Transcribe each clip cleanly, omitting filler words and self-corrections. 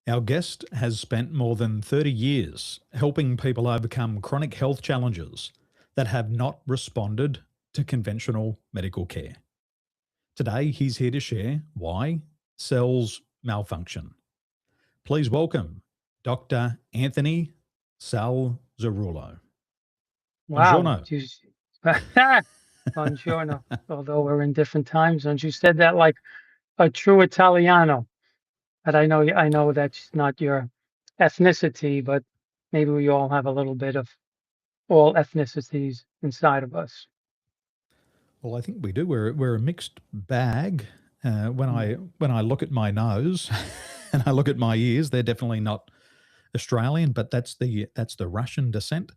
Our guest has spent more than 30 years helping people overcome chronic health challenges that have not responded to conventional medical care. Today, he's here to share why cells malfunction. Please welcome Dr. Anthony Salzarulo. Wow. Buongiorno. Buongiorno. Although we're in different time zones, you said that like a true Italiano. But I know that's not your ethnicity, but maybe we all have a little bit of all ethnicities inside of us. Well, I think we do. We're a mixed bag. When I Mhm. when I look at my nose and I look at my ears, they're definitely not Australian, but that's the Russian descent.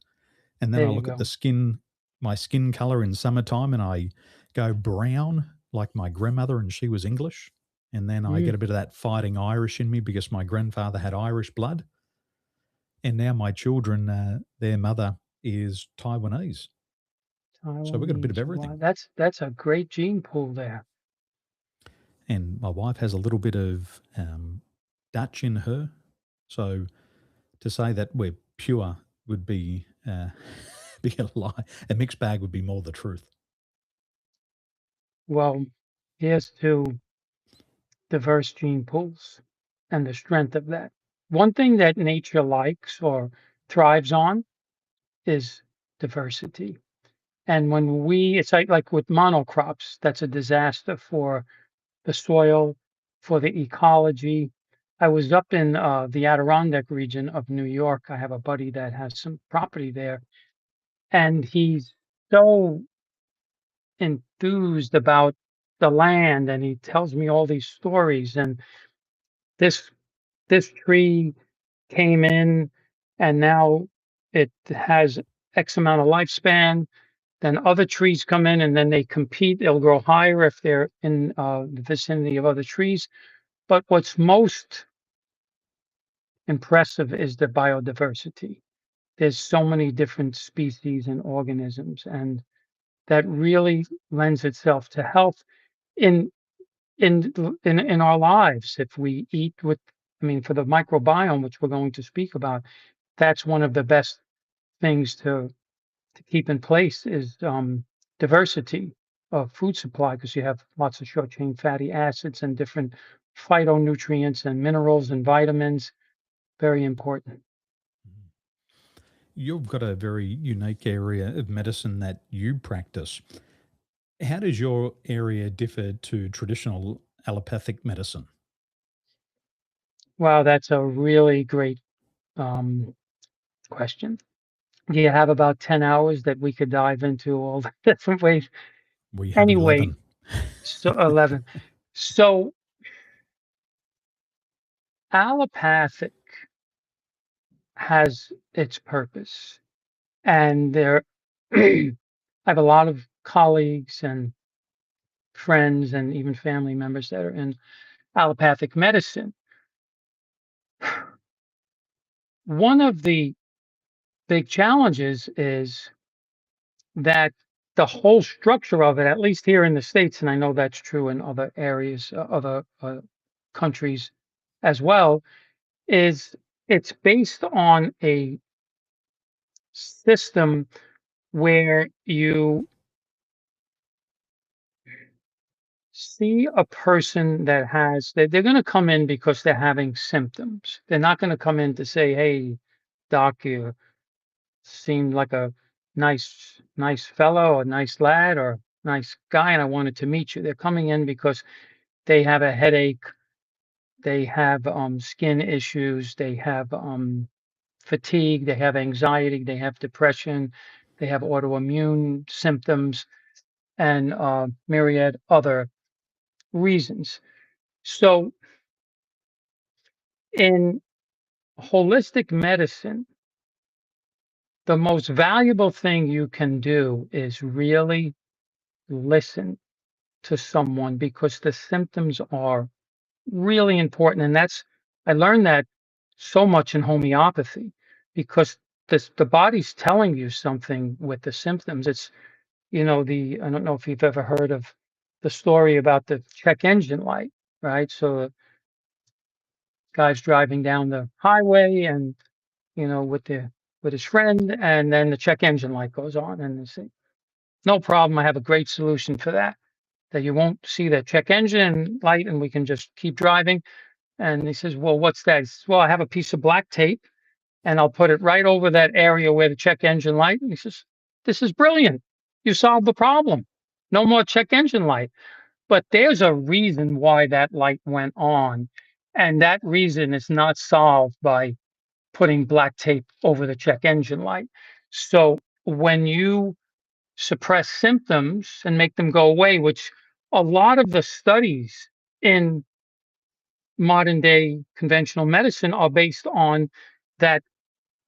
And then There I you look at the go. skin, my skin color in summertime, and I go brown like my grandmother, and she was English. And then I get Mm, a bit of that fighting Irish in me because my grandfather had Irish blood. And now my children, their mother is Taiwanese. So we've got a bit of Taiwanese. everything. Wow, that's a great gene pool there. And my wife has a little bit of Dutch in her. So to say that we're pure would be be a lie. A mixed bag would be more the truth. Well, here's to diverse gene pools and the strength of that. One thing that nature likes or thrives on is diversity. And when it's like with monocrops, that's a disaster for the soil, for the ecology. I was up in the Adirondack region of New York. I have a buddy that has some property there, and he's so enthused about the land, and he tells me all these stories. And this this tree came in, and now it has X amount of lifespan. Then other trees come in and then they compete. They'll grow higher if they're in the vicinity of other trees. But what's most impressive is the biodiversity. There's so many different species and organisms, and that really lends itself to health in in our lives. If we eat with, I mean, for the microbiome, which we're going to speak about, that's one of the best things to keep in place is diversity of food supply because you have lots of short chain fatty acids and different phytonutrients and minerals and vitamins. Very important. You've got a very unique area of medicine that you practice. How does your area differ to traditional allopathic medicine? Wow, that's a really great um, question. You have about 10 hours that we could dive into all the different ways. We have Anyway, 11. so 11. So allopathic has its purpose. And there, I have a lot of colleagues and friends and even family members that are in allopathic medicine. One of the big challenges is that the whole structure of it, at least here in the States, and I know that's true in other areas, other countries as well, is it's based on a system where you see a person that has they're going to come in because they're having symptoms. They're not going to come in to say, "Hey, doc, you seemed like a nice fellow, a nice lad, or nice guy, and I wanted to meet you." They're coming in because they have a headache, they have skin issues, they have fatigue, they have anxiety, they have depression, they have autoimmune symptoms, and myriad other reasons. So in holistic medicine, the most valuable thing you can do is really listen to someone because the symptoms are really important. And I learned that so much in homeopathy because the body's telling you something with the symptoms. It's, I don't know if you've ever heard of the story about the check engine light, right? So guy's driving down the highway and, with his friend, and then the check engine light goes on, and they say, "No problem, I have a great solution for that. That you won't see the check engine light, and we can just keep driving." And he says, "Well, what's that?" He says, "Well, I have a piece of black tape, and I'll put it right over that area where the check engine light." And he says, "This is brilliant. You solved the problem. No more check engine light." But there's a reason why that light went on, and that reason is not solved by putting black tape over the check engine light. So when you suppress symptoms and make them go away, which a lot of the studies in modern day conventional medicine are based on, that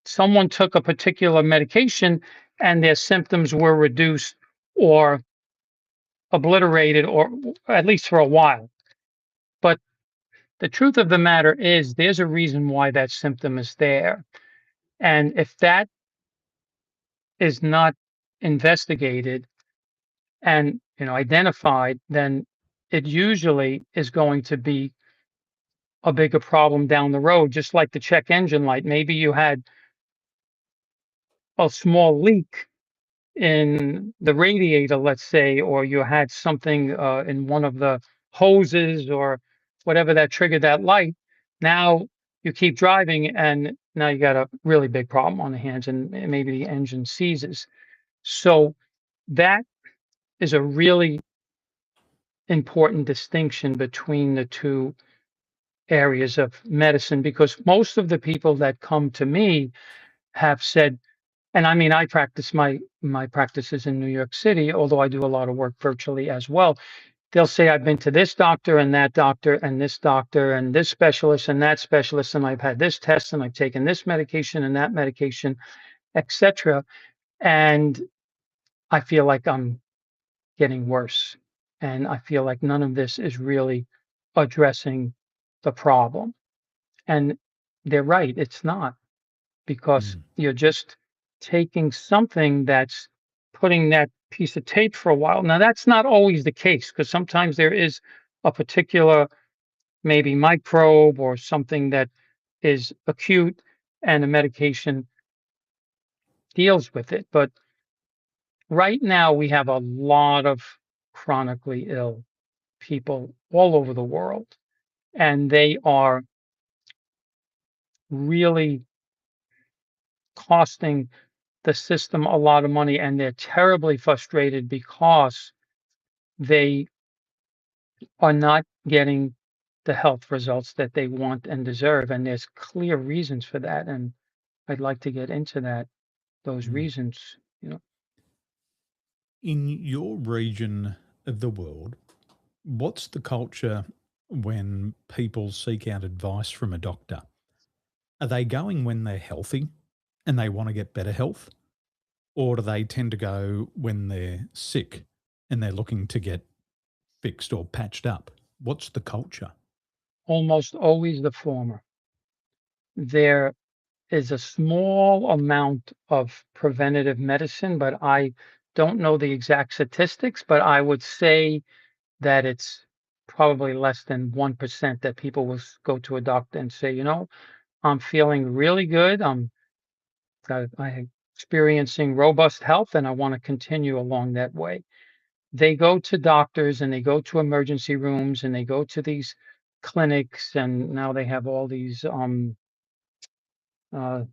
someone took a particular medication and their symptoms were reduced or obliterated, or at least for a while. But the truth of the matter is, there's a reason why that symptom is there. And if that is not investigated and identified, then it usually is going to be a bigger problem down the road. Just like the check engine light, maybe you had a small leak in the radiator, let's say, or you had something in one of the hoses or whatever that triggered that light. Now you keep driving, and now you got a really big problem on the hands, and maybe the engine seizes. So that is a really important distinction between the two areas of medicine, because most of the people that come to me have said, and I mean, I practice my practices in New York City, although I do a lot of work virtually as well. They'll say, "I've been to this doctor and that doctor and this doctor and this specialist and that specialist, and I've had this test and I've taken this medication and that medication, etc. And I feel like I'm getting worse. And I feel like none of this is really addressing the problem." And they're right, it's not, because Mm. you're just taking something that's putting that piece of tape for a while. Now, that's not always the case, because sometimes there is a particular, maybe microbe or something that is acute, and the medication deals with it. But right now, we have a lot of chronically ill people all over the world, and they are really costing the system a lot of money, and they're terribly frustrated because they are not getting the health results that they want and deserve, and there's clear reasons for that, and I'd like to get into those Mm. reasons, you know. In your region of the world, what's the culture when people seek out advice from a doctor? Are they going when they're healthy and they want to get better health? Or do they tend to go when they're sick and they're looking to get fixed or patched up? What's the culture? Almost always the former. There is a small amount of preventative medicine, but I don't know the exact statistics, but I would say that it's probably less than 1% that people will go to a doctor and say, "I'm feeling really good. I'm experiencing robust health, and I want to continue along that way." They go to doctors, and they go to emergency rooms, and they go to these clinics, and now they have all these uh,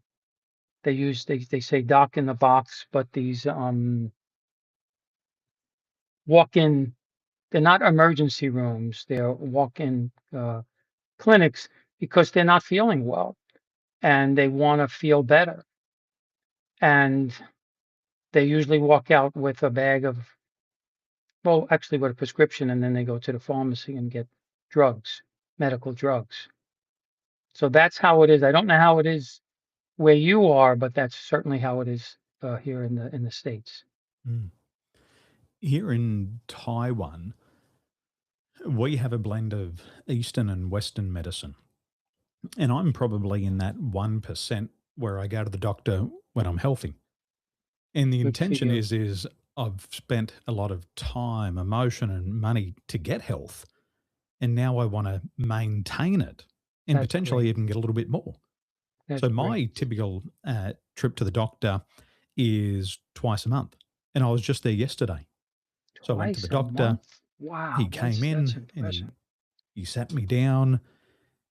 they say doc in the box, but these walk-in, they're not emergency rooms, they're walk-in clinics, because they're not feeling well and they want to feel better. And they usually walk out with a bag of, well, actually with a prescription, and then they go to the pharmacy and get drugs, medical drugs. So that's how it is. I don't know how it is where you are, but that's certainly how it is here in the States. Mm. Here in Taiwan, we have a blend of Eastern and Western medicine. And I'm probably in that 1% where I go to the doctor when I'm healthy. And the Good for intention you. is I've spent a lot of time, emotion, and money to get health. And now I want to maintain it. and That's potentially great. even get a little bit more. That's So my great. typical trip to the doctor is twice a month. And I was just there yesterday. So I went to the Twice a doctor. month? Wow, He came that's in and impressive. he sat me down.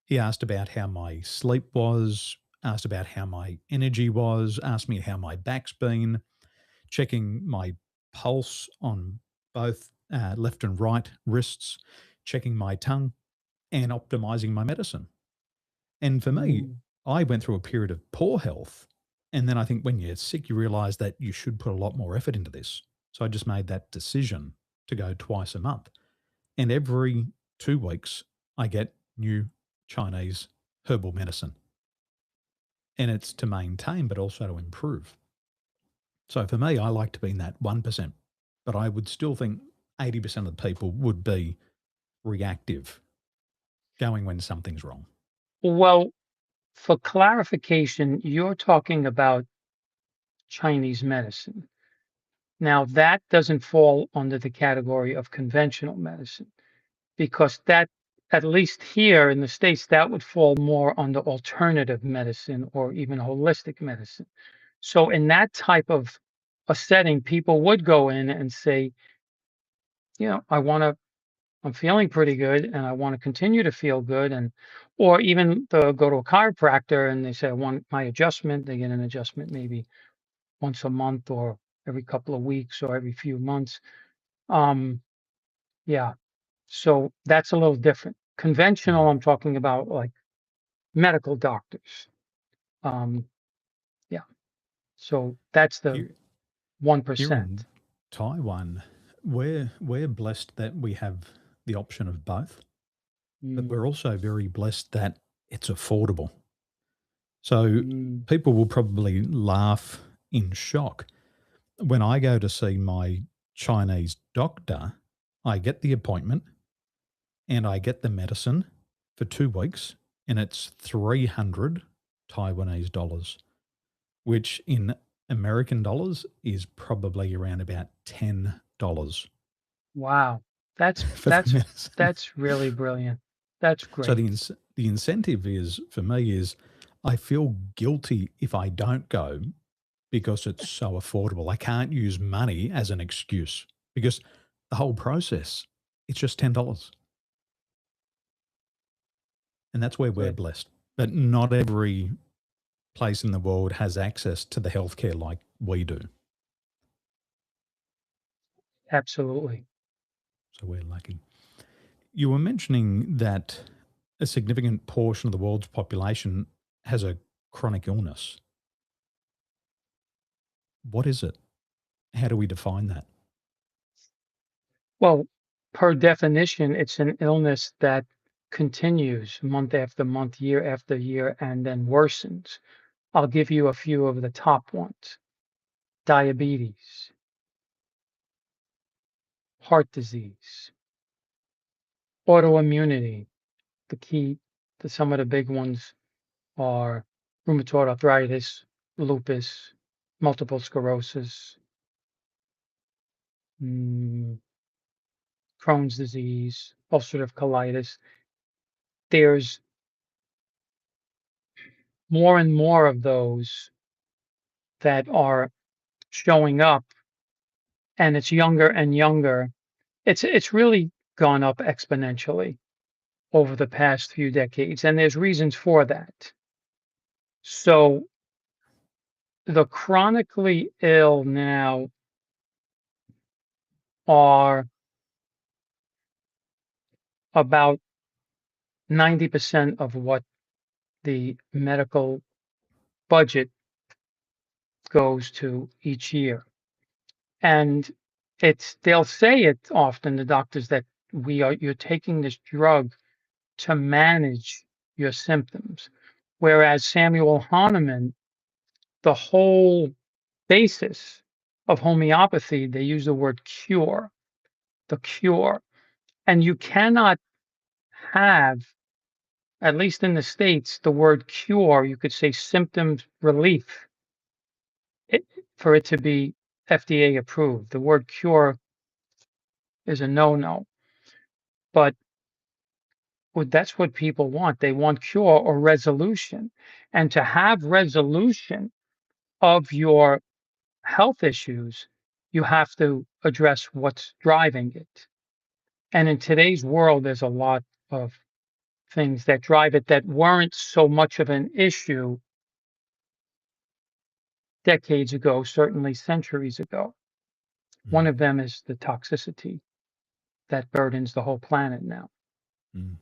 He asked about how my sleep was, asked about how my energy was, asked me how my back's been, checking my pulse on both left and right wrists, checking my tongue, and optimizing my medicine. And for me, Mm. I went through a period of poor health. And then I think when you're sick, you realize that you should put a lot more effort into this. So I just made that decision to go twice a month. And every 2 weeks, I get new Chinese herbal medicine. And it's to maintain, but also to improve. So for me, I like to be in that 1%, but I would still think 80% of the people would be reactive, going when something's wrong. Well, for clarification, you're talking about Chinese medicine. Now, that doesn't fall under the category of conventional medicine because that, at least here in the States, that would fall more under alternative medicine or even holistic medicine. So, in that type of a setting, people would go in and say, I'm feeling pretty good and I want to continue to feel good. And, or even go to a chiropractor and they say, I want my adjustment. They get an adjustment maybe once a month or every couple of weeks or every few months. Um, yeah. So that's a little different. Yeah. Conventional, I'm talking about like medical doctors. Um, yeah. So that's the Here, here 1%. in Taiwan, we're blessed that we have the option of both, but Mm, we're also very blessed that it's affordable. So mm. people will probably laugh in shock. When I go to see my Chinese doctor, I get the appointment and I get the medicine for 2 weeks, and it's 300 Taiwanese dollars, which in American dollars is probably around about $10 Wow. That's for the that's medicine. that's really brilliant. That's So great. the incentive is for me is I feel guilty if I don't go because it's so affordable. I can't use money as an excuse because the whole process, it's just $10. And that's where we're Good. blessed. But not every place in the world has access to the healthcare like we do. Absolutely. So we're lucky. You were mentioning that a significant portion of the world's population has a chronic illness. What is it? How do we define that? Well, per definition, it's an illness that continues month after month, year after year, and then worsens. I'll give you a few of the top ones: diabetes, heart disease, autoimmunity. The key to some of the big ones are rheumatoid arthritis, lupus, multiple sclerosis, mm, Crohn's disease, ulcerative colitis. There's more and more of those that are showing up, and it's younger and younger. It's really gone up exponentially over the past few decades, and there's reasons for that. So the chronically ill now are about 90% of what the medical budget goes to each year. And they'll say it often, the doctors, that you're taking this drug to manage your symptoms. Whereas Samuel Hahnemann, the whole basis of homeopathy, they use the word cure, the cure. And you cannot have, at least in the States, the word cure, you could say symptoms relief, it, for it to be FDA approved. The word cure is a no no. But that's what people want. They want cure or resolution. And to have resolution of your health issues, you have to address what's driving it. And in today's world, there's a lot of things that drive it that weren't so much of an issue decades ago, certainly centuries ago. One Mm, of them is the toxicity that burdens the whole planet now. mm.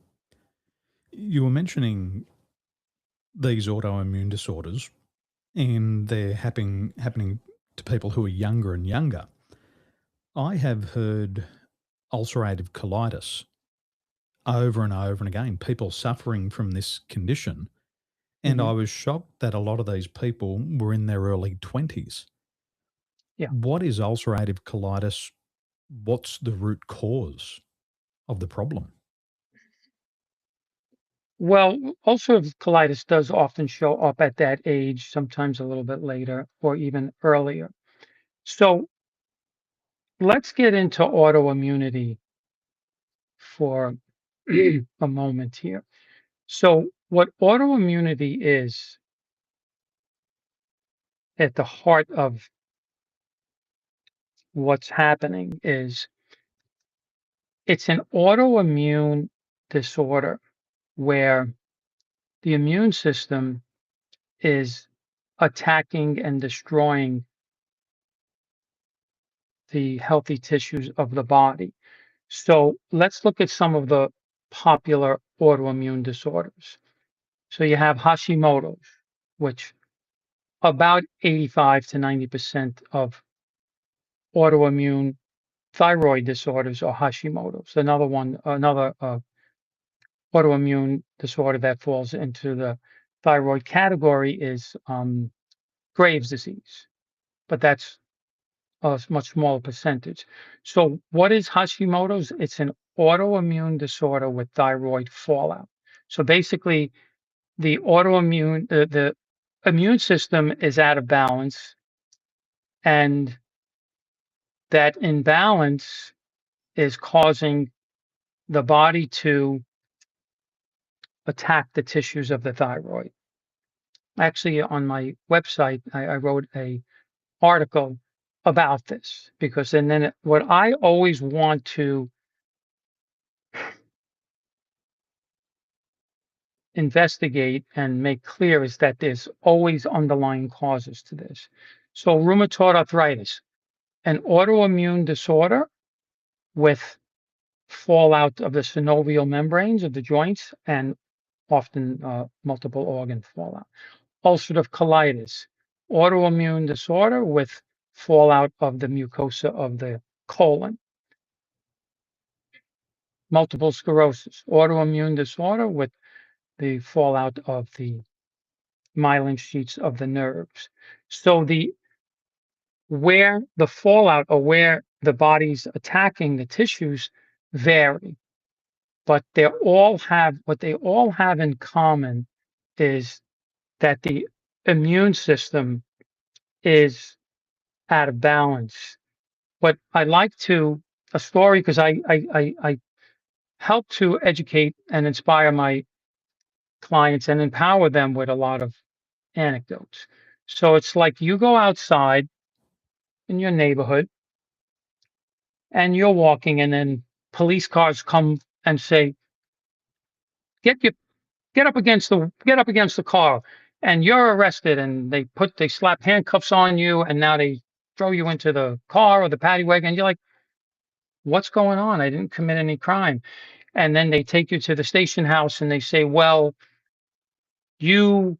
You were mentioning these autoimmune disorders, and they're happening to people who are younger and younger. I have heard ulcerative colitis over and over and again, people suffering from this condition. And I Hmm. was shocked that a lot of these people were in their early 20s. Yeah. What is ulcerative colitis? What's the root cause of the problem? Well, ulcerative colitis does often show up at that age, sometimes a little bit later or even earlier. So let's get into autoimmunity for a moment here. So, what autoimmunity is at the heart of what's happening is it's an autoimmune disorder where the immune system is attacking and destroying the healthy tissues of the body. So let's look at some of the popular autoimmune disorders. So you have Hashimoto's, which about 85 to 90% of autoimmune thyroid disorders are Hashimoto's. Another autoimmune disorder that falls into the thyroid category is Graves' disease, but that's a much smaller percentage. So, what is Hashimoto's? It's an autoimmune disorder with thyroid fallout. So basically, the immune system is out of balance, and that imbalance is causing the body to attack the tissues of the thyroid. Actually, on my website, I wrote a article about this because, and then what I always want to investigate and make clear is that there's always underlying causes to this. So, rheumatoid arthritis, an autoimmune disorder with fallout of the synovial membranes of the joints and often multiple organ fallout. Ulcerative colitis, autoimmune disorder with fallout of the mucosa of the colon. Multiple sclerosis, autoimmune disorder with the fallout of the myelin sheets of the nerves. So the where the fallout or where the body's attacking the tissues vary, but they all have in common is that the immune system is out of balance. But I like to a story because I help to educate and inspire my clients and empower them with a lot of anecdotes. So it's like you go outside in your neighborhood and you're walking, and then police cars come and say, "Get your get up against the car," and you're arrested, and they slap handcuffs on you, and now they throw you into the car or the paddy wagon. And you're like, "What's going on? I didn't commit any crime." And then they take you to the station house, and they say, "Well, you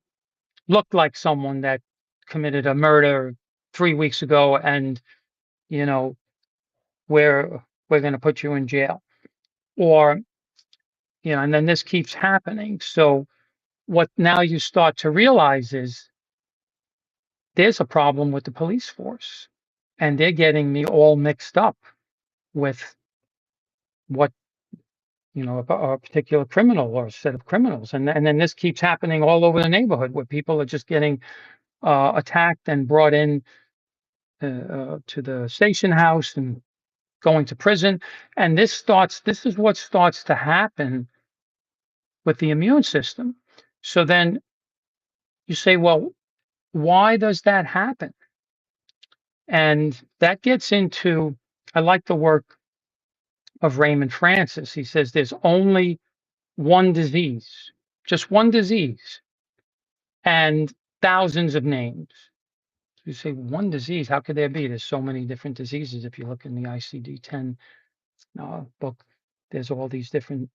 look like someone that committed a murder 3 weeks ago, and you know we're going to put you in jail." Or and then this keeps happening. So what now you start to realize is there's a problem with the police force, and they're getting me all mixed up with what a particular criminal or a set of criminals, and then this keeps happening all over the neighborhood where people are just getting attacked and brought in to the station house and going to prison. And this is what starts to happen with the immune system. So then you say, well, why does that happen? And that gets into, I like the work of Raymond Francis. He says there's only one disease, just one disease, and thousands of names. So you say one disease, how could there be? There's so many different diseases. If you look in the ICD-10 book, there's all these different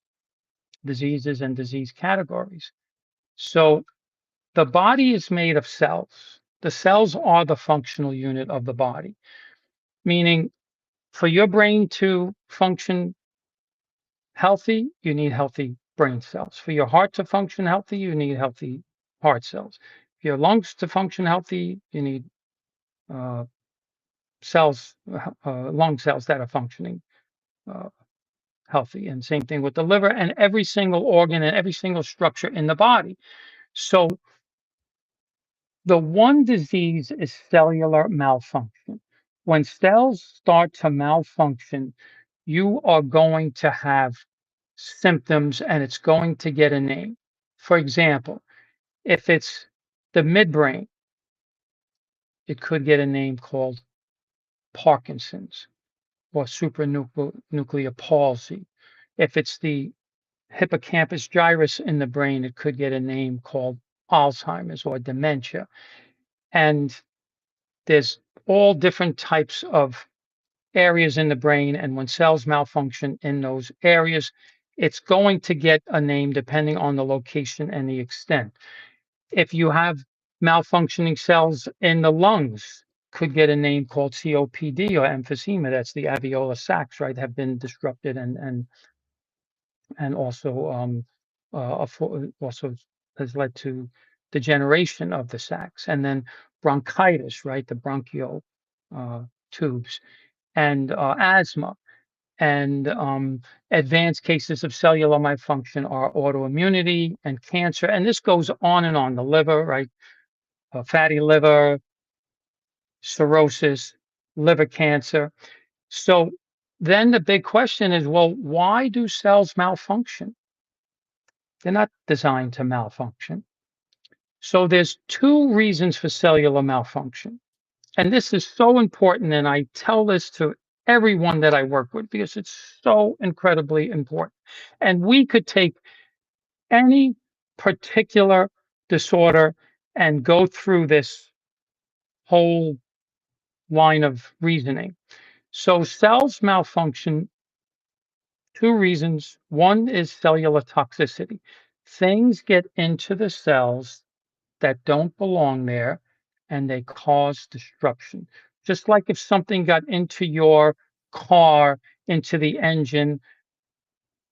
diseases and disease categories. So the body is made of cells. The cells are the functional unit of the body, meaning for your brain to function healthy, you need healthy brain cells. For your heart to function healthy, you need healthy heart cells. For your lungs to function healthy, you need uh, lung cells that are functioning uh, healthy. And same thing with the liver and every single organ and every single structure in the body. So the one disease is cellular malfunction. When cells start to malfunction, you are going to have symptoms and it's going to get a name. For example, if it's the midbrain, it could get a name called Parkinson's or supranuclear palsy. If it's the hippocampus gyrus in the brain, it could get a name called Alzheimer's or dementia. And there's all different types of areas in the brain. And when cells malfunction in those areas, it's going to get a name depending on the location and the extent. If you have malfunctioning cells in the lungs, could get a name called COPD or emphysema. That's the alveolar sacs, right? Have been disrupted and also also has led to degeneration of the sacs, and then bronchitis, right? The bronchial tubes, and asthma, and advanced cases of cellular malfunction are autoimmunity and cancer, and this goes on and on. The liver, right? Fatty liver, cirrhosis, liver cancer. So then the big question is, well, why do cells malfunction? They're not designed to malfunction. So there's two reasons for cellular malfunction. And this is so important. And I tell this to everyone that I work with because it's so incredibly important. And we could take any particular disorder and go through this whole line of reasoning. So cells malfunction, two reasons. One is cellular toxicity. Things get into the cells that don't belong there and they cause destruction. Just like if something got into your car, into the engine.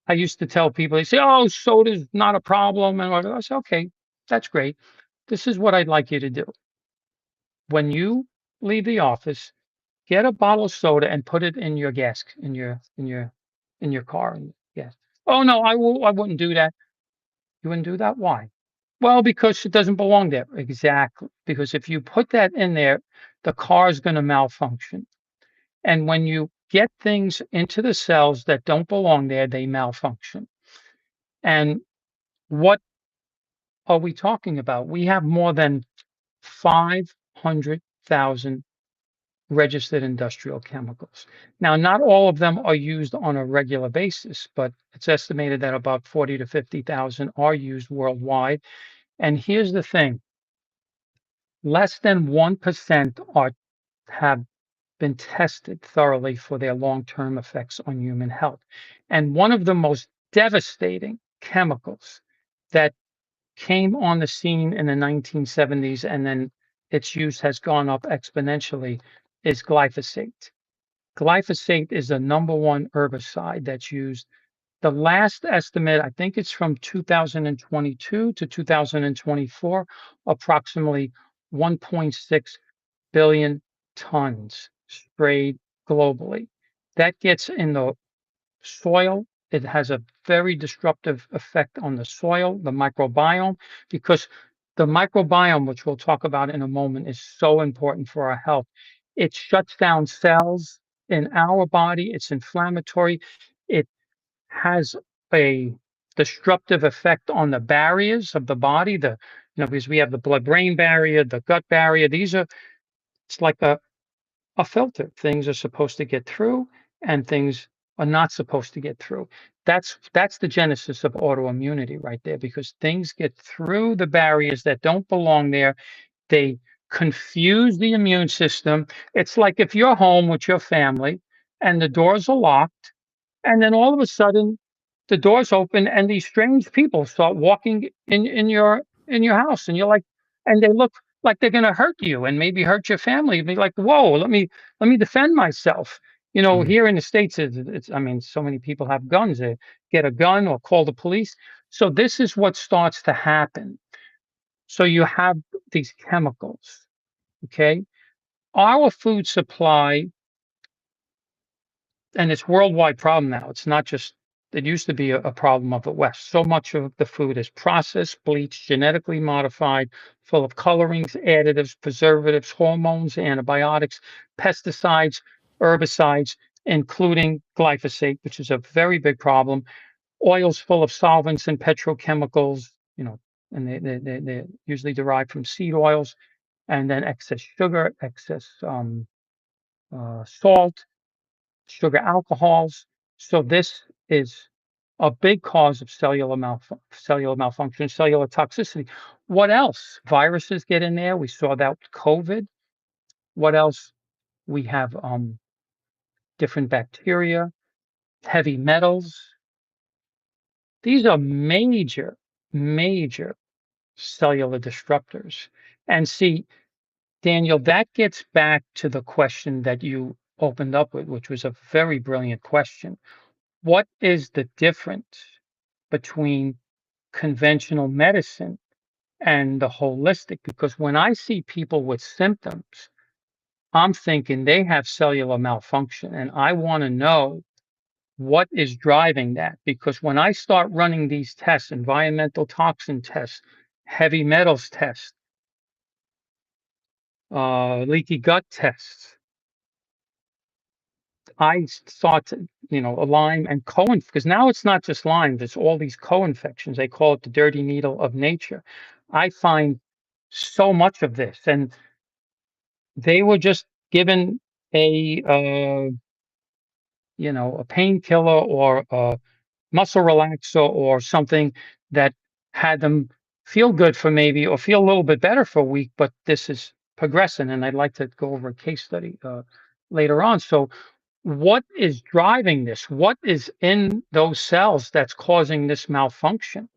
I used to tell people, they say, oh, soda's not a problem. And I say, okay, that's great. This is what I'd like you to do. When you leave the office, get a bottle of soda and put it in your gas, in your car. Yes. Oh no, I wouldn't do that. You wouldn't do that? Why? Well, because it doesn't belong there. Exactly. Because if you put that in there, the car is going to malfunction. And when you get things into the cells that don't belong there, they malfunction. And what are we talking about? We have more than 500,000 registered industrial chemicals. Now, not all of them are used on a regular basis, but it's estimated that about 40 to 50,000 are used worldwide. And here's the thing. Less than 1% have been tested thoroughly for their long-term effects on human health. And one of the most devastating chemicals that came on the scene in the 1970s and then its use has gone up exponentially is glyphosate. Glyphosate is the number one herbicide that's used. The last estimate, I think it's from 2022 to 2024, approximately 1.6 billion tons sprayed globally. That gets in the soil. It has a very disruptive effect on the soil, the microbiome, because the microbiome, which we'll talk about in a moment, is so important for our health. It shuts down cells in our body. It's inflammatory. It has a disruptive effect on the barriers of the body, because we have the blood-brain barrier, the gut barrier. It's like a filter. Things are supposed to get through and things are not supposed to get through. That's the genesis of autoimmunity right there, because things get through the barriers that don't belong there. They confuse the immune system. It's like if you're home with your family and the doors are locked, and then all of a sudden the doors open and these strange people start walking in your house, and you're like, and they look like they're going to hurt you and maybe hurt your family. You'd be like, whoa, let me defend myself. Mm. Here in the States, I mean, so many people have guns. They get a gun or call the police. So this is what starts to happen. So you have these chemicals. Okay, our food supply, and it's worldwide problem now. It's not just, it used to be a problem of the West. So much of the food is processed, bleached, genetically modified, full of colorings, additives, preservatives, hormones, antibiotics, pesticides, herbicides, including glyphosate, which is a very big problem. Oils full of solvents and petrochemicals, and they're usually derived from seed oils, and then excess sugar, excess salt, sugar alcohols. So this is a big cause of cellular malfunction, cellular toxicity. What else? Viruses get in there. We saw that with COVID. What else? We have different bacteria, heavy metals. These are major, major cellular disruptors. And see, Daniel, that gets back to the question that you opened up with, which was a very brilliant question. What is the difference between conventional medicine and the holistic? Because when I see people with symptoms, I'm thinking they have cellular malfunction, and I want to know what is driving that. Because when I start running these tests, environmental toxin tests, heavy metals tests, leaky gut tests, I thought, Lyme and because now it's not just Lyme, there's all these co-infections. They call it the dirty needle of nature. I find so much of this, and they were just given a painkiller or a muscle relaxer or something that had them feel good for maybe, or feel a little bit better for a week, but this is progressing. And I'd like to go over a case study later on. So what is driving this? What is in those cells that's causing this malfunction?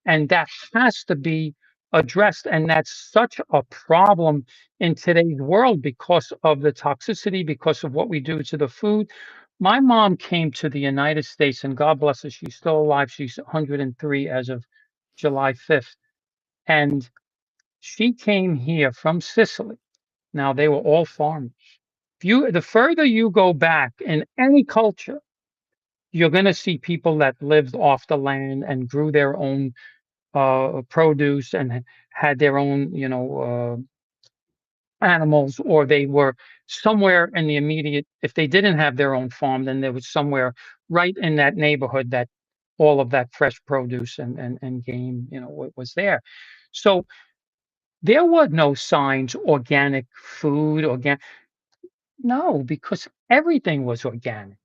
And that has to be addressed. And that's such a problem in today's world because of the toxicity, because of what we do to the food. My mom came to the United States, and God bless her, she's still alive. She's 103 as of July 5th. And she came here from Sicily. Now, they were all farmers. The further you go back in any culture, you're going to see people that lived off the land and grew their own produce and had their own, animals, or they were somewhere in the immediate. If they didn't have their own farm, then there was somewhere right in that neighborhood that all of that fresh produce and game, was there. So there were no signs, organic food, no, because everything was organic.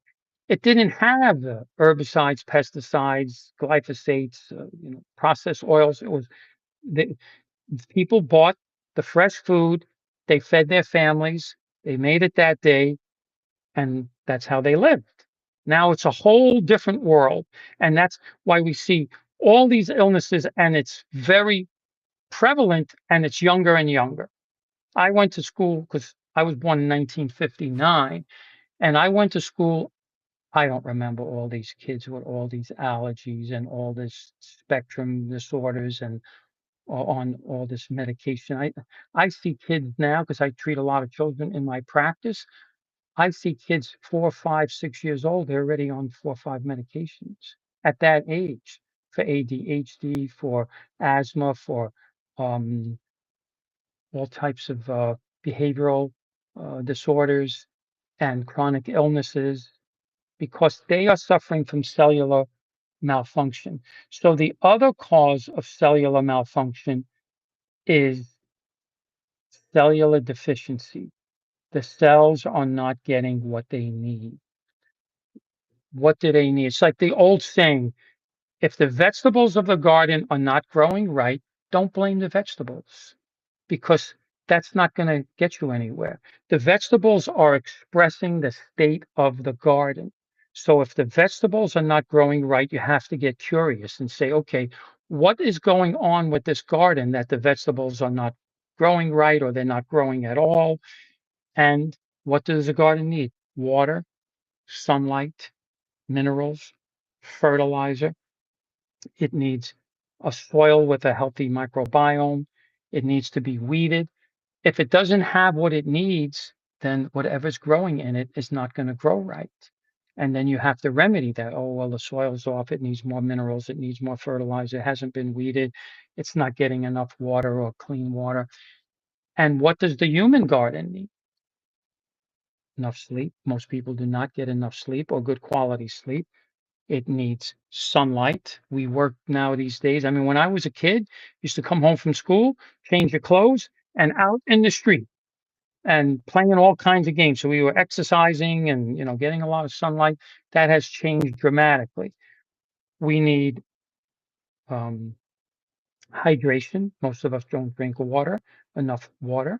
It didn't have the herbicides, pesticides, glyphosates, processed oils. It was the people bought the fresh food, they fed their families, they made it that day, and that's how they lived. Now it's a whole different world, and that's why we see all these illnesses, and it's very prevalent, and it's younger and younger. I went to school because I was born in 1959, and I went to school. I don't remember all these kids with all these allergies and all this spectrum disorders and on all this medication. I see kids now, because I treat a lot of children in my practice. I see kids 4, 5, 6 years old. They're already on 4 or 5 medications at that age for ADHD, for asthma, for um, all types of behavioral disorders and chronic illnesses, because they are suffering from cellular malfunction. So the other cause of cellular malfunction is cellular deficiency. The cells are not getting what they need. What do they need? It's like the old saying, if the vegetables of the garden are not growing right, don't blame the vegetables, because that's not going to get you anywhere. The vegetables are expressing the state of the garden. So if the vegetables are not growing right, you have to get curious and say, okay, what is going on with this garden that the vegetables are not growing right, or they're not growing at all? And what does the garden need? Water, sunlight, minerals, fertilizer. It needs a soil with a healthy microbiome. It needs to be weeded. If it doesn't have what it needs, then whatever's growing in it is not going to grow right. And then you have to remedy that. Oh, well, the soil's off. It needs more minerals. It needs more fertilizer. It hasn't been weeded. It's not getting enough water or clean water. And what does the human garden need? Enough sleep. Most people do not get enough sleep or good quality sleep. It needs sunlight. We work now these days. I mean, when I was a kid, used to come home from school, change your clothes, and out in the street and playing all kinds of games. So we were exercising and, getting a lot of sunlight. That has changed dramatically. We need um, hydration. Most of us don't drink enough water.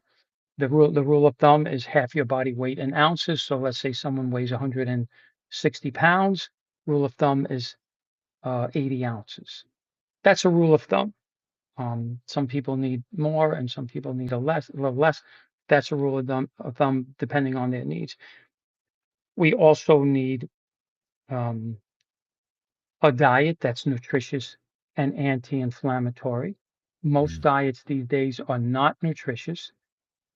The rule of thumb is half your body weight in ounces. So let's say someone weighs 160 pounds. Rule of thumb is 80 ounces. That's a rule of thumb. Some people need more and some people need a little less. That's a rule of thumb depending on their needs. We also need um, a diet that's nutritious and anti-inflammatory. Most Mm. diets these days are not nutritious.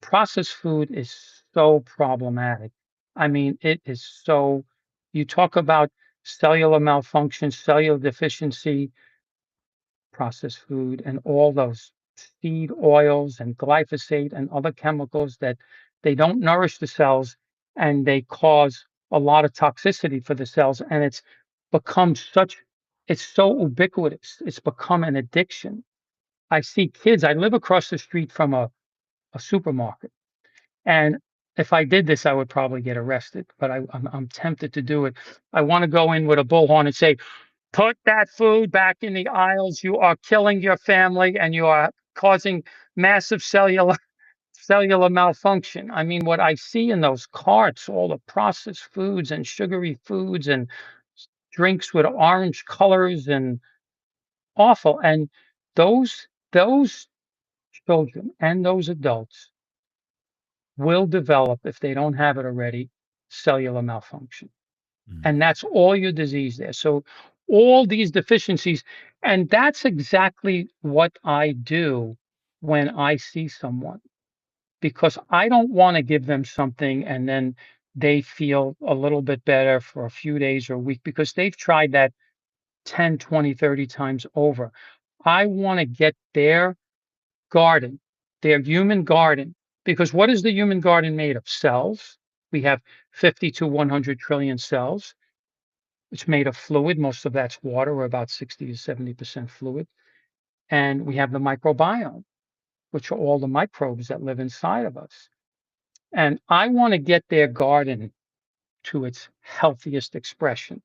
Processed food is so problematic. I mean, it is so, you talk about cellular malfunction, cellular deficiency, processed food, and all those seed oils and glyphosate and other chemicals that they don't nourish the cells, and they cause a lot of toxicity for the cells. And become such it's so ubiquitous. It's become an addiction. I see kids. I live across the street from a supermarket. And if I did this, I would probably get arrested, but I'm tempted to do it. I want to go in with a bullhorn and say, put that food back in the aisles. You are killing your family and you are causing massive cellular malfunction. I mean, what I see in those carts, all the processed foods and sugary foods and drinks with orange colors and awful. And those children and those adults will develop, if they don't have it already, cellular malfunction. Mm. And that's all your disease there. So all these deficiencies, and that's exactly what I do when I see someone, because I don't want to give them something and then they feel a little bit better for a few days or a week because they've tried that 10, 20, 30 times over. I want to get their garden, their human garden, because what is the human garden made of? Cells. We have 50 to 100 trillion cells. It's made of fluid. Most of that's water. We're about 60 to 70% fluid. And we have the microbiome, which are all the microbes that live inside of us. And I want to get their garden to its healthiest expression.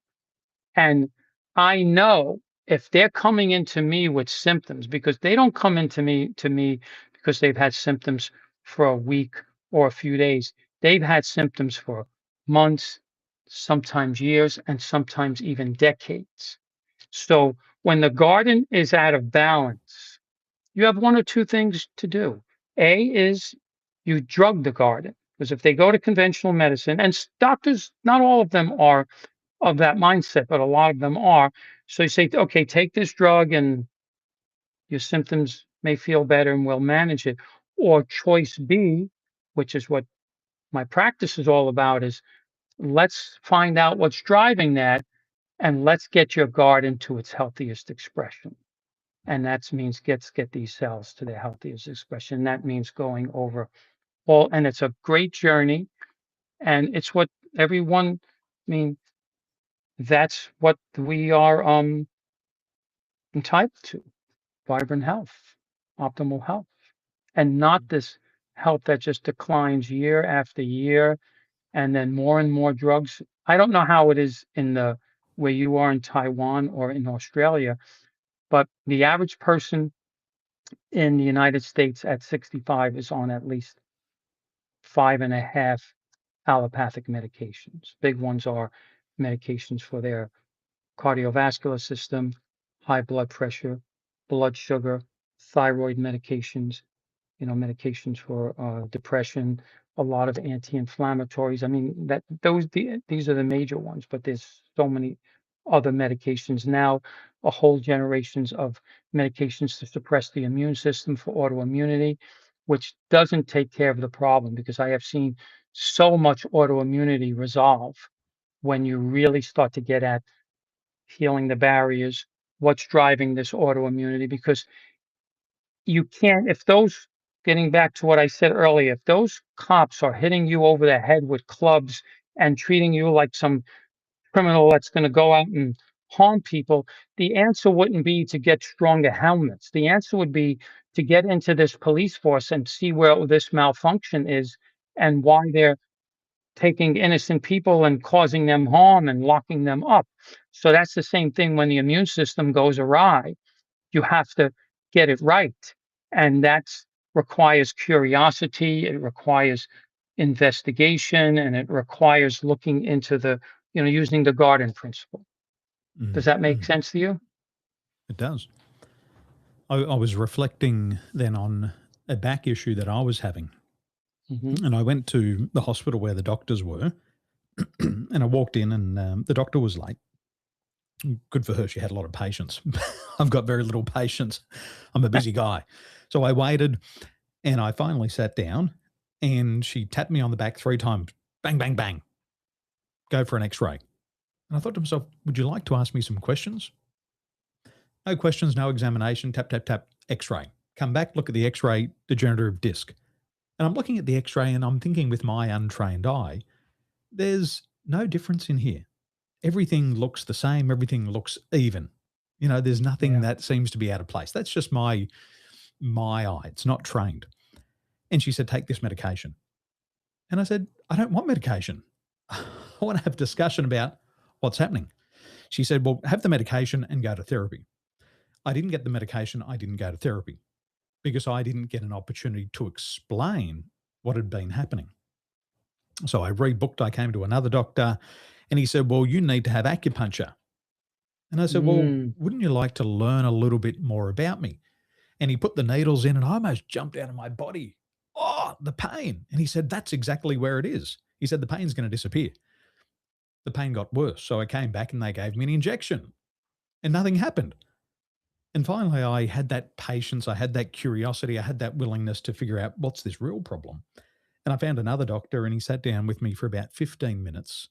And I know if they're coming into me with symptoms, because they don't come into me because they've had symptoms for a week or a few days. They've had symptoms for months, sometimes years, and sometimes even decades. So when the garden is out of balance, you have one or two things to do. A is you drug the garden, because if they go to conventional medicine, and doctors, not all of them are of that mindset, but a lot of them are. So you say, okay, take this drug and your symptoms may feel better and we'll manage it. Or choice B, which is what my practice is all about, is let's find out what's driving that and let's get your garden to its healthiest expression. And that means get these cells to their healthiest expression. That means going over all, and it's a great journey. And it's what everyone, I mean, that's what we are entitled to: vibrant health, optimal health, and not this health that just declines year after year, and then more and more drugs. I don't know how it is in the where you are in Taiwan or in Australia, but the average person in the United States at 65 is on at least 5.5 allopathic medications. Big ones are medications for their cardiovascular system, high blood pressure, blood sugar, thyroid medications, medications for depression, a lot of anti-inflammatories. I mean, these are the major ones, but there's so many other medications now, a whole generations of medications to suppress the immune system for autoimmunity, which doesn't take care of the problem, because I have seen so much autoimmunity resolve when you really start to get at healing the barriers, what's driving this autoimmunity, because you can't, if those, getting back to what I said earlier, if those cops are hitting you over the head with clubs and treating you like some criminal that's going to go out and harm people, the answer wouldn't be to get stronger helmets. The answer would be to get into this police force and see where this malfunction is and why they're taking innocent people and causing them harm and locking them up. So that's the same thing when the immune system goes awry. You have to get it right. And that requires curiosity, it requires investigation, and it requires looking into using the garden principle. Does that make sense to you? It does. I was reflecting then on a back issue that I was having. And I went to the hospital where the doctors were, and I walked in, and the doctor was late. Good for her. She had a lot of patience. I've got very little patience. I'm a busy guy. So I waited, and I finally sat down, and she tapped me on the back 3 times. Bang, bang, bang. Go for an x-ray. And I thought to myself, would you like to ask me some questions? No questions, no examination. Tap, tap, tap, x-ray. Come back, look at the x-ray, degenerative disc. And I'm looking at the x-ray, and I'm thinking with my untrained eye, there's no difference in here. Everything looks the same. Everything looks even. There's nothing that seems to be out of place. That's just my eye. It's not trained. And she said, take this medication. And I said, I don't want medication. I want to have a discussion about what's happening. She said, well, have the medication and go to therapy. I didn't get the medication. I didn't go to therapy because I didn't get an opportunity to explain what had been happening. So I rebooked. I came to another doctor, and he said, well, you need to have acupuncture. And I said, well, wouldn't you like to learn a little bit more about me? And he put the needles in, and I almost jumped out of my body. Oh, the pain. And he said, that's exactly where it is. He said, the pain's going to disappear. The pain got worse. So I came back, and they gave me an injection, and nothing happened. And finally, I had that patience. I had that curiosity. I had that willingness to figure out what's this real problem. And I found another doctor, and he sat down with me for about 15 minutes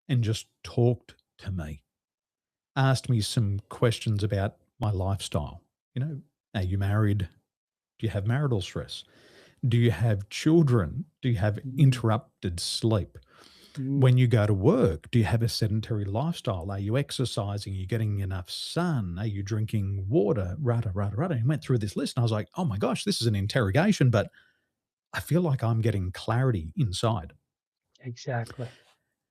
and just talked to me, asked me some questions about my lifestyle. Are you married? Do you have marital stress? Do you have children? Do you have interrupted sleep? When you go to work, do you have a sedentary lifestyle? Are you exercising? Are you getting enough sun? Are you drinking water? Rada, rada, rada. And he went through this list, and I was like, oh my gosh, this is an interrogation, but I feel like I'm getting clarity inside. Exactly.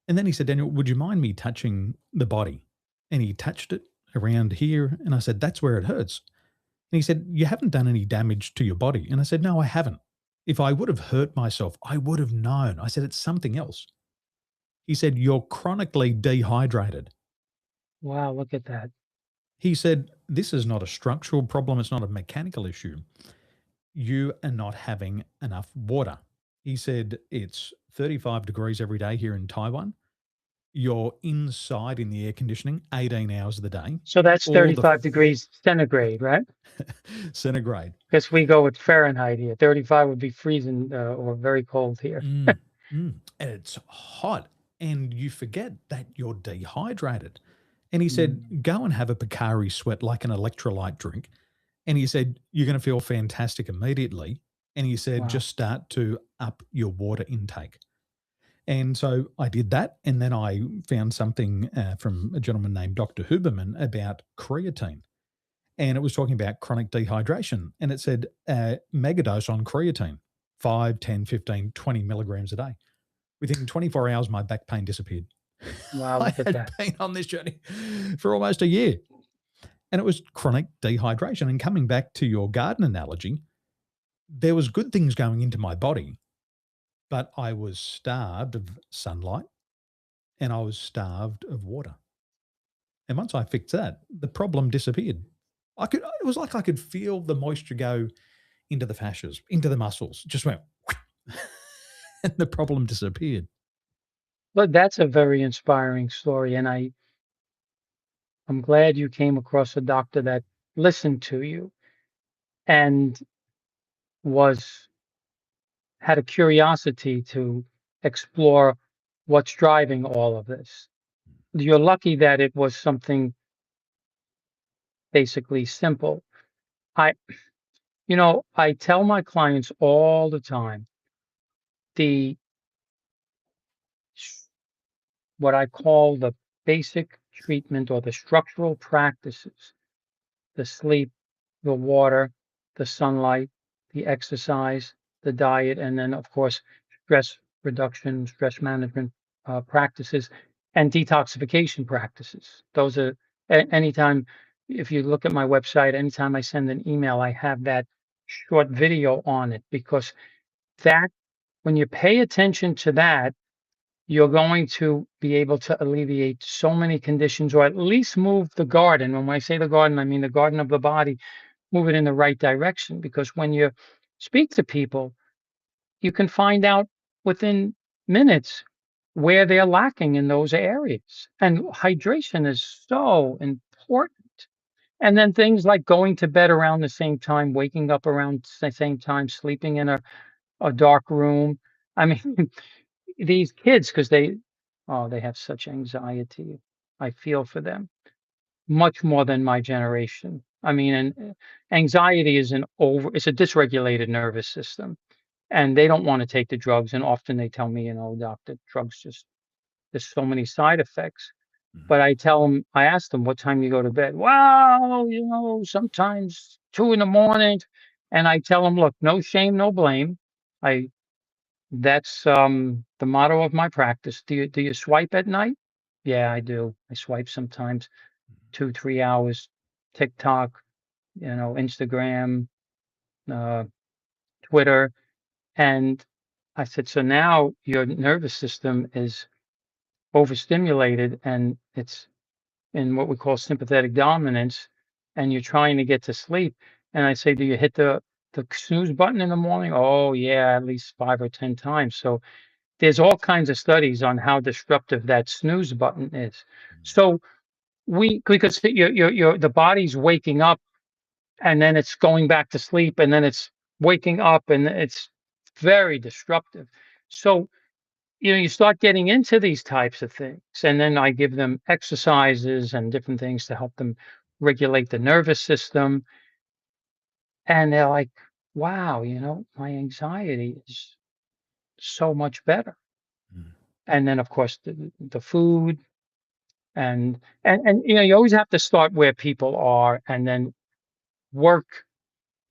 And then he said, Daniel, would you mind me touching the body? And he touched it around here. And I said, that's where it hurts. And he said, you haven't done any damage to your body. And I said, no, I haven't. If I would have hurt myself, I would have known. I said, it's something else. He said, you're chronically dehydrated. Wow, look at that. He said, this is not a structural problem. It's not a mechanical issue. You are not having enough water. He said, it's 35 degrees every day here in Taiwan. You're inside in the air conditioning 18 hours of the day. So that's 35 degrees centigrade, right? Centigrade. Because we go with Fahrenheit here. 35 would be freezing or very cold here. And it's hot. And you forget that you're dehydrated. And he said, go and have a Pocari Sweat, like an electrolyte drink. And he said, you're going to feel fantastic immediately. And he said, just start to up your water intake. And so I did that. And then I found something from a gentleman named Dr. Huberman about creatine. and it was talking about chronic dehydration. And it said megadose on creatine, 5, 10, 15, 20 milligrams a day. Within 24 hours, my back pain disappeared. Wow, I look at had that. been on this journey for almost a year. And it was chronic dehydration. And coming back to your garden analogy, there was good things going into my body, but I was starved of sunlight and I was starved of water. And once I fixed that, the problem disappeared. It was like I could feel the moisture go into the fascias, into the muscles, just went, and the problem disappeared. But that's a very inspiring story, and I'm glad you came across a doctor that listened to you and was had a curiosity to explore what's driving all of this. You're lucky that it was something basically simple. I, I tell my clients all the time the what I call the basic treatment or the structural practices, the sleep, the water, the sunlight, the exercise, the diet, and then, of course, stress reduction, stress management practices, and detoxification practices. Those are anytime, if you look at my website, anytime I send an email, I have that short video on it because that, when you pay attention to that, you're going to be able to alleviate so many conditions or at least move the garden. And when I say the garden, I mean the garden of the body, move it in the right direction. Because when you speak to people, you can find out within minutes where they're lacking in those areas. And hydration is so important. And then things like going to bed around the same time, waking up around the same time, sleeping in a dark room. I mean, these kids, because they have such anxiety. I feel for them much more than my generation. I mean, and anxiety is it's a dysregulated nervous system, and they don't want to take the drugs. And often they tell me, doctor, drugs just there's so many side effects. But I ask them, what time you go to bed? Well, sometimes 2 in the morning, and I tell them, look, no shame, no blame. I That's the motto of my practice. Do you swipe at night? Yeah, I do. I swipe sometimes 2, 3 hours. TikTok, Instagram, uh, Twitter. And I said, so now your nervous system is overstimulated and it's in what we call sympathetic dominance, and you're trying to get to sleep. And I say, do you hit the snooze button in the morning? Oh yeah, at least 5 or 10 times. So there's all kinds of studies on how disruptive that snooze button is. So because the body's waking up and then it's going back to sleep and then it's waking up and it's very disruptive. So, you start getting into these types of things, and then I give them exercises and different things to help them regulate the nervous system. And they're like, wow, my anxiety is so much better. Mm. And then, of course, the food and you always have to start where people are and then work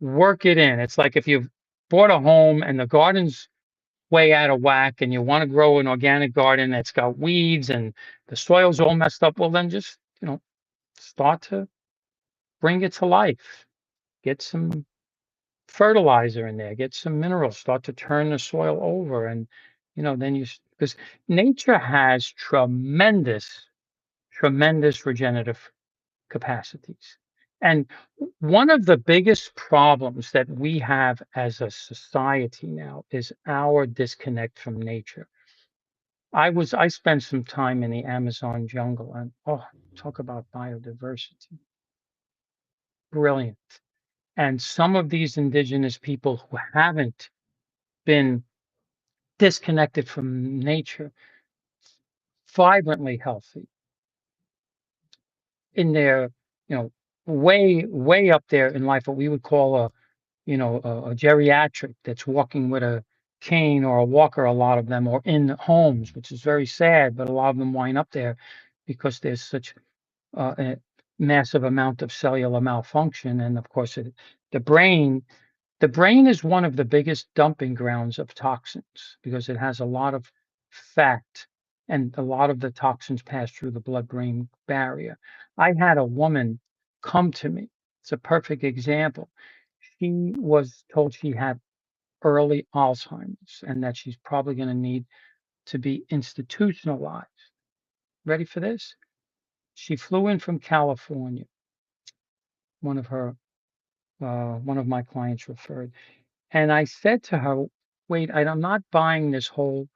work it in. It's like if you've bought a home and the garden's way out of whack and you want to grow an organic garden that's got weeds and the soil's all messed up, well then just, start to bring it to life. Get some fertilizer in there, get some minerals, start to turn the soil over and then because nature has tremendous regenerative capacities. And one of the biggest problems that we have as a society now is our disconnect from nature. I spent some time in the Amazon jungle and talk about biodiversity. Brilliant. And some of these indigenous people who haven't been disconnected from nature, vibrantly healthy in their, you know, way up there in life, what we would call a geriatric that's walking with a cane or a walker, a lot of them, or in homes, which is very sad, but a lot of them wind up there because there's such massive amount of cellular malfunction. And of course, the brain, the brain is one of the biggest dumping grounds of toxins because it has a lot of fat and a lot of the toxins pass through the blood-brain barrier. I had a woman come to me. It's a perfect example. She was told she had early Alzheimer's and that she's probably going to need to be institutionalized. Ready for this? She flew in from California. One of her, one of my clients referred, and I said to her, "Wait, I'm not buying this whole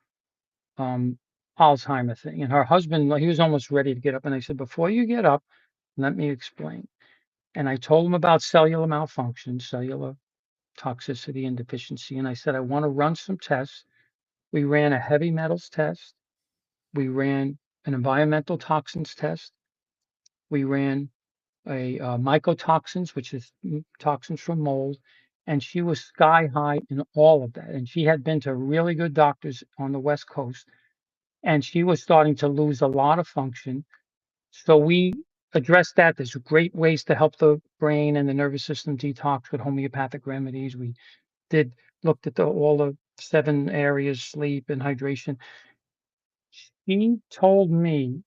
um, Alzheimer thing." And her husband, he was almost ready to get up, and I said, "Before you get up, let me explain." And I told him about cellular malfunction, cellular toxicity and deficiency, and I said, "I want to run some tests." We ran a heavy metals test. We ran an environmental toxins test. We ran a mycotoxins, which is toxins from mold, and she was sky high in all of that. And she had been to really good doctors on the West Coast, and she was starting to lose a lot of function. So we addressed that. There's great ways to help the brain and the nervous system detox with homeopathic remedies. We did looked at all the 7 areas, sleep and hydration. She told me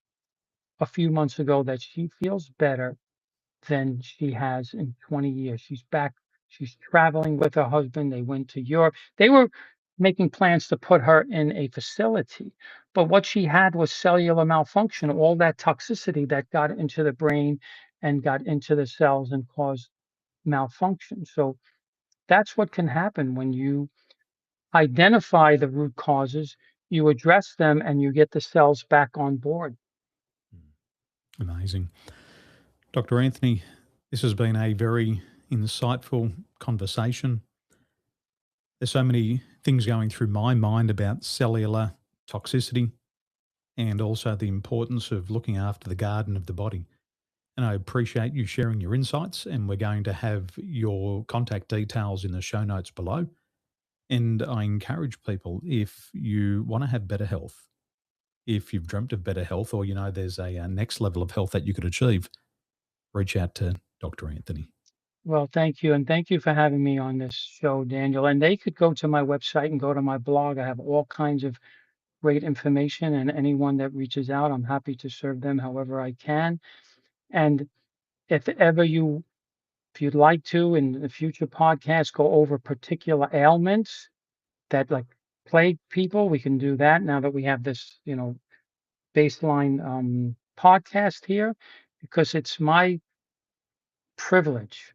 a few months ago that she feels better than she has in 20 years. She's back. She's traveling with her husband. They went to Europe. They were making plans to put her in a facility. But what she had was cellular malfunction, all that toxicity that got into the brain and got into the cells and caused malfunction. So that's what can happen when you identify the root causes, you address them, and you get the cells back on board. Amazing. Dr. Anthony, this has been a very insightful conversation. There's so many things going through my mind about cellular toxicity and also the importance of looking after the garden of the body. And I appreciate you sharing your insights, and we're going to have your contact details in the show notes below. And I encourage people, if you want to have better health, if you've dreamt of better health, or you know there's a next level of health that you could achieve, reach out to Dr. Anthony. Well, thank you. And thank you for having me on this show, Daniel. And they could go to my website and go to my blog. I have all kinds of great information, and anyone that reaches out, I'm happy to serve them however I can. And if ever if you'd like to, in the future podcasts, go over particular ailments that like plague people, we can do that now that we have this, baseline podcast here, because it's my privilege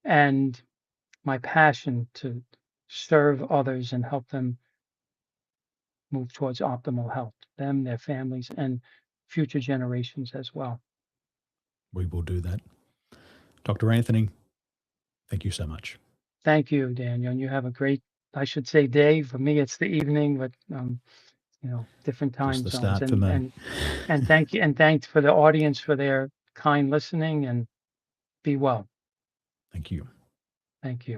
and my passion to serve others and help them move towards optimal health, them, their families, and future generations as well. We will do that. Dr. Anthony, thank you so much. Thank you, Daniel. And you have a great, I should say, day. For me, it's the evening, but different time Just the zones. start for me. And thank you, and thanks for the audience for their kind listening. And be well. Thank you. Thank you.